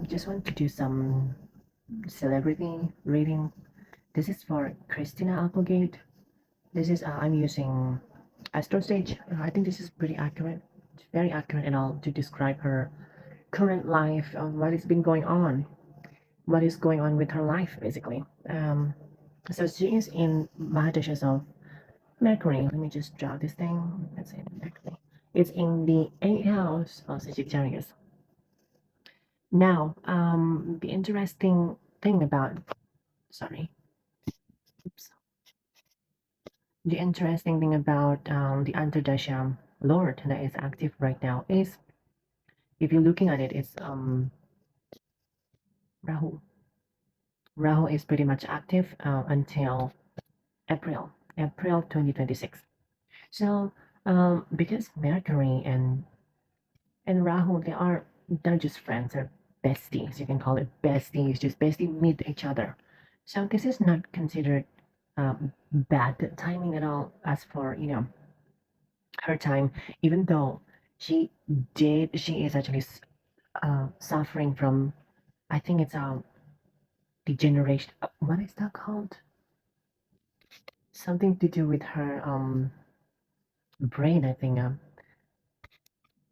Just want to do some celebrity reading. This is for Christina Applegate. This is I'm using AstroStage. I think this is pretty accurate. It's very accurate and all to describe her current life, what has been going on, what is going on with her life, basically. So she is in Mahadashas of Mercury. Let me just draw this thing. Let's say Mercury. It's in the 8th house of Sagittarius. Now, the interesting thing about, sorry, oops. The interesting thing about the Antardasha Lord that is active right now is, if you're looking at it, it's Rahu. Rahu is pretty much active until April 2026. So, because Mercury and Rahu, they're just friends, they're besties. You can call it besties, just bestie meet each other. So this is not considered bad timing at all. As for her time, even though she is actually suffering from, I think it's degeneration. What is that called? Something to do with her brain, I think.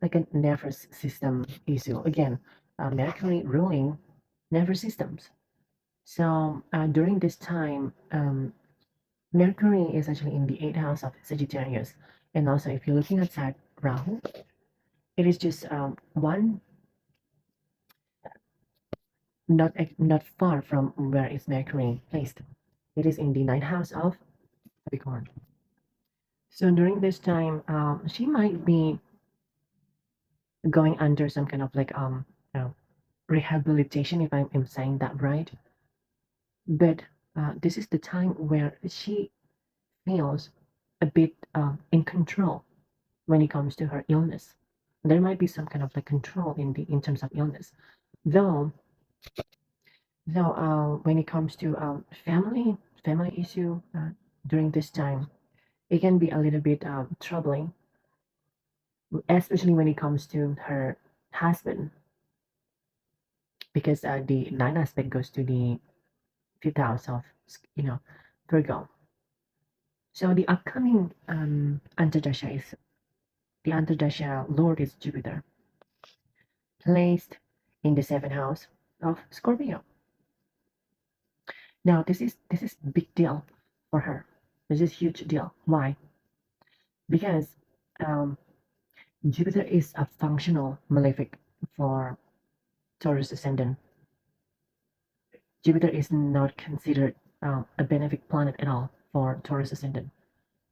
Like a nervous system issue. Again, Mercury ruling nervous systems. So during this time, Mercury is actually in the 8th house of Sagittarius. And also, if you're looking at that Rahu, it is just one not far from where is Mercury placed. It is in the 9th house of Capricorn. So during this time, she might be going under some kind of like uh, rehabilitation, if I'm saying that right. But this is the time where she feels a bit in control when it comes to her illness. There might be some kind of like control in terms of illness, though. When it comes to family issue during this time, it can be a little bit troubling, especially when it comes to her husband, because the nine aspect goes to the fifth house of Virgo. So the upcoming Antardasha is the Antardasha Lord is Jupiter, placed in the seventh house of Scorpio. Now this is big deal for her. This is huge deal. Why? Because um, Jupiter is a functional malefic for Taurus ascendant. Jupiter is not considered a benefic planet at all for Taurus ascendant.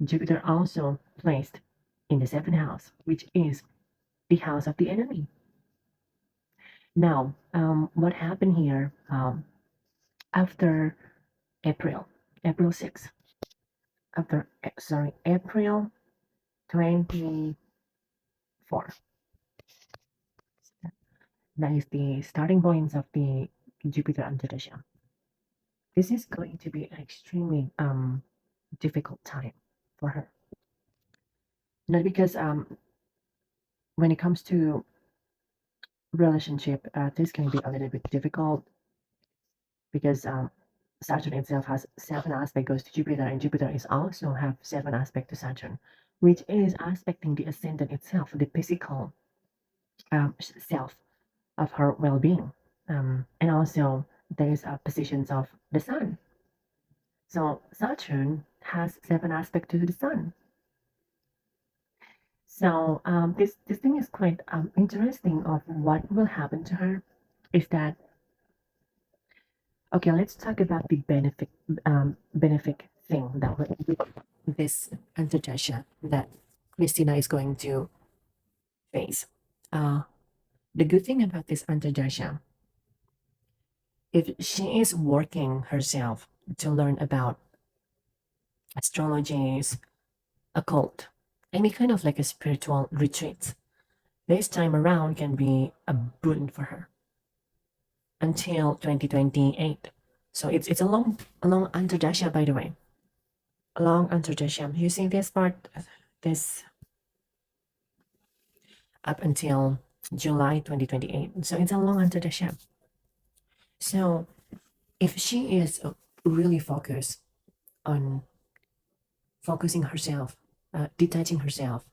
Jupiter also placed in the seventh house, which is the house of the enemy. Now, what happened here after April, April 6th, April 24. That is the starting points of the Jupiter Antardasha. This is going to be an extremely difficult time for her. Not because when it comes to relationship, this can be a little bit difficult because Saturn itself has seven aspect goes to Jupiter, and Jupiter is also have seven aspect to Saturn, which is aspecting the ascendant itself, the physical self of her well-being, and also there is positions of the Sun. So Saturn has seven aspect to the Sun. So this thing is quite interesting. Of what will happen to her is that, okay, let's talk about the benefit thing that with this Antardasha that Christina is going to face. Uh, the good thing about this Antardasha, if she is working herself to learn about astrologies, occult, any kind of like a spiritual retreat, this time around can be a boon for her until 2028. So it's a long Antardasha, by the way. A long Antardasha. You see this part, this up until July 2028. So it's a long Antardasha. So if she is really focused on focusing herself, detaching herself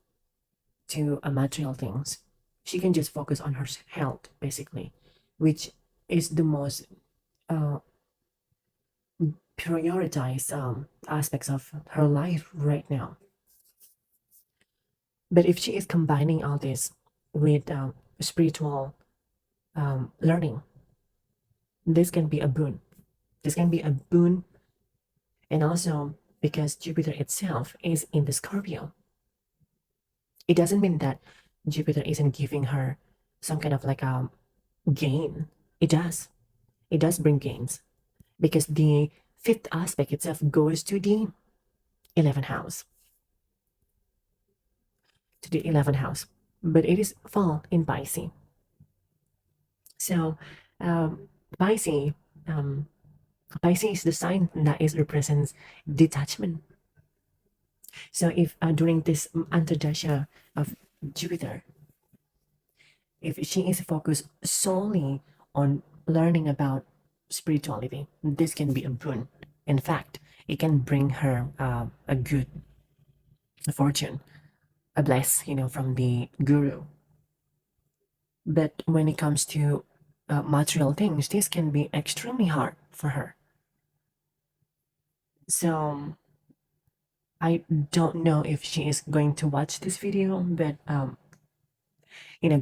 to material things, she can just focus on her health, basically, which is the most uh, prioritized aspects of her life right now. But if she is combining all this with spiritual learning, this can be a boon. This can be a boon, and also because Jupiter itself is in the Scorpio, it doesn't mean that Jupiter isn't giving her some kind of like a gain. It does. It does bring gains because the fifth aspect itself goes to the 11th house. To the 11th house. But it is fall in Pisces. So, um, Pisces, um, Pisces is the sign that is represents detachment. So, if during this Antardasha of Jupiter, if she is focused solely on learning about spirituality, this can be a boon. In fact, it can bring her a good fortune, a bless, from the guru. But when it comes to material things, this can be extremely hard for her. So I don't know if she is going to watch this video, but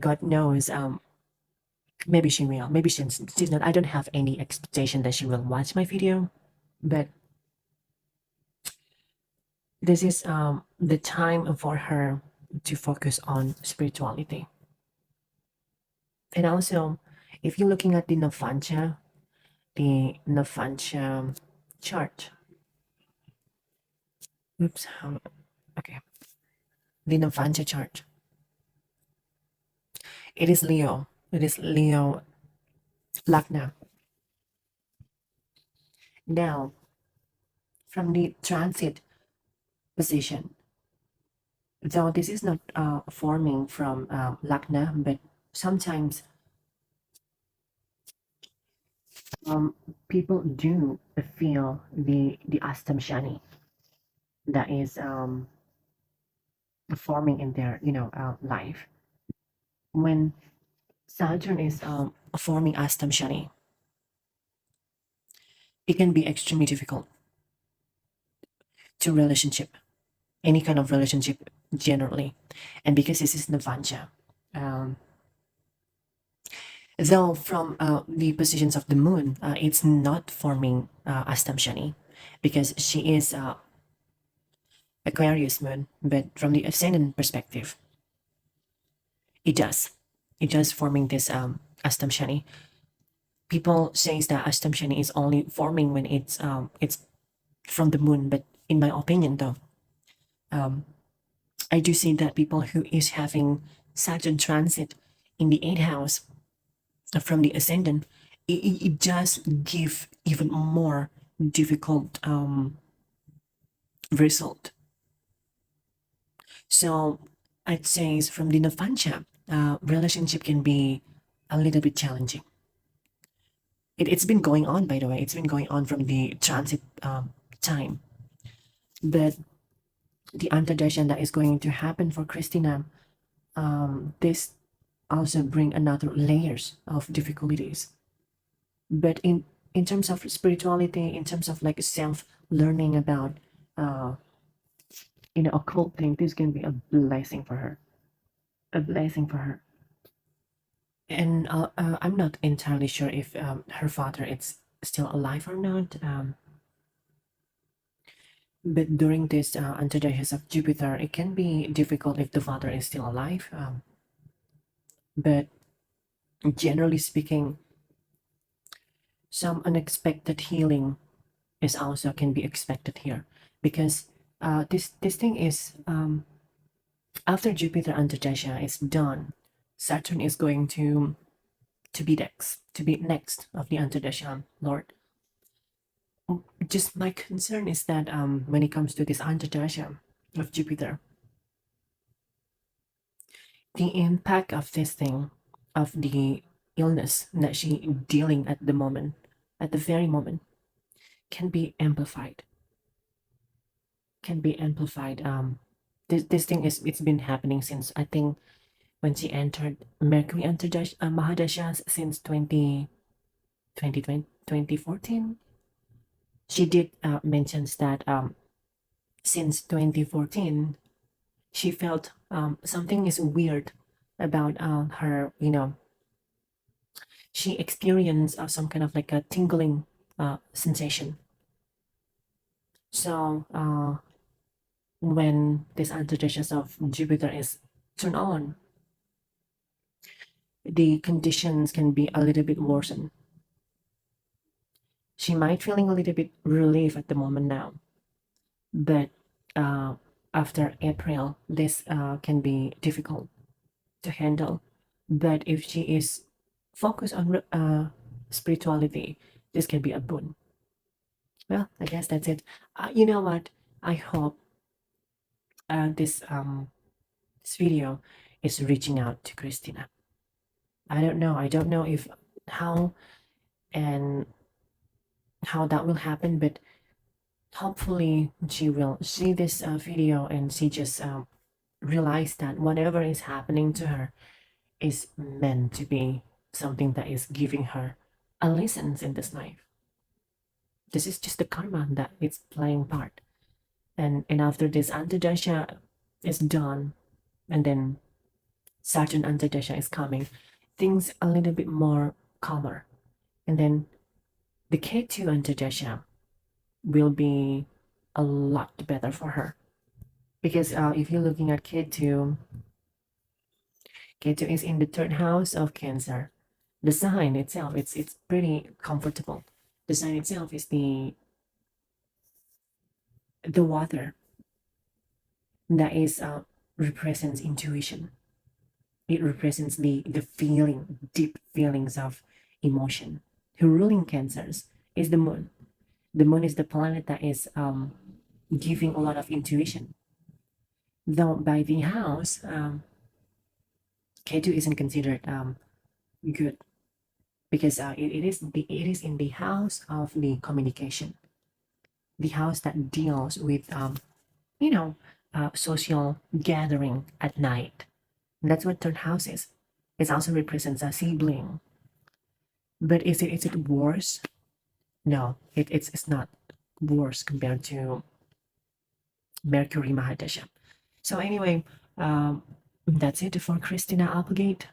God knows. Maybe she will. Maybe she's not. I don't have any expectation that she will watch my video, but this is the time for her to focus on spirituality. And also, if you're looking at the Navansha chart. Oops. Okay. The Navansha chart. It is Leo. It is Leo Lagna. Now, from the transit position, though this is not forming from Lagna, but sometimes people do feel the Astam Shani that is forming in their life when Saturn is forming Astam Shani. It can be extremely difficult to relationship, any kind of relationship generally, and because this is Navanja. Um, though from the positions of the moon, it's not forming Astam Shani because she is Aquarius moon, but from the ascendant perspective, it does. It does forming this Astam Shani. People says that Astam Shani is only forming when it's from the moon, but in my opinion, though, I do see that people who is having Saturn transit in the 8th house from the ascendant, it does give even more difficult result. So I'd say from the Navansha, relationship can be a little bit challenging. It's been going on, by the way. It's been going on from the transit time. But the antardashan that is going to happen for Christina, this also bring another layers of difficulties. But in terms of spirituality, in terms of like self learning about occult thing, this can be a blessing for her, a blessing for her. And I'm not entirely sure if her father is still alive or not. But during this antardasha of Jupiter, it can be difficult if the father is still alive. But generally speaking, some unexpected healing is also can be expected here because this thing is after Jupiter antardasha is done, Saturn is going to be next of the antardasha Lord. Just my concern is that when it comes to this antardasha of Jupiter, the impact of this thing of the illness that she dealing at the moment, at the very moment, can be amplified. Can be amplified. This thing is it's been happening since I think when she entered Mercury entered Mahadasha since 2014. She did mentions that since 2014 she felt something is weird about her, she experienced some kind of like a tingling sensation. So when this antithesis of Jupiter is turned on, the conditions can be a little bit worsened. She might feeling a little bit relief at the moment now, but uh, after April, this can be difficult to handle. But if she is focused on spirituality, this can be a boon. Well, I guess that's it. You know what? I hope this video is reaching out to Christina. I don't know. I don't know if how and how that will happen, but hopefully she will see this video and she just realize that whatever is happening to her is meant to be something that is giving her a lessons in this life. This is just the karma that it's playing part. And after this Antardasha is done, and then Saturn Antardasha is coming, things a little bit more calmer. And then the K2 Antardasha will be a lot better for her. Because if you're looking at K2, K2 is in the third house of Cancer. The sign itself, it's pretty comfortable. The sign itself is the water that is represents intuition. It represents the feeling, deep feelings of emotion. The ruling Cancers is the moon. The moon is the planet that is giving a lot of intuition. Though by the house, K2 isn't considered good because it is in the house of the communication, the house that deals with you know social gathering at night. And that's what third house is. It also represents a sibling. But is it worse? No, it's not worse compared to Mercury Mahadasha. So anyway, that's it for Christina Applegate.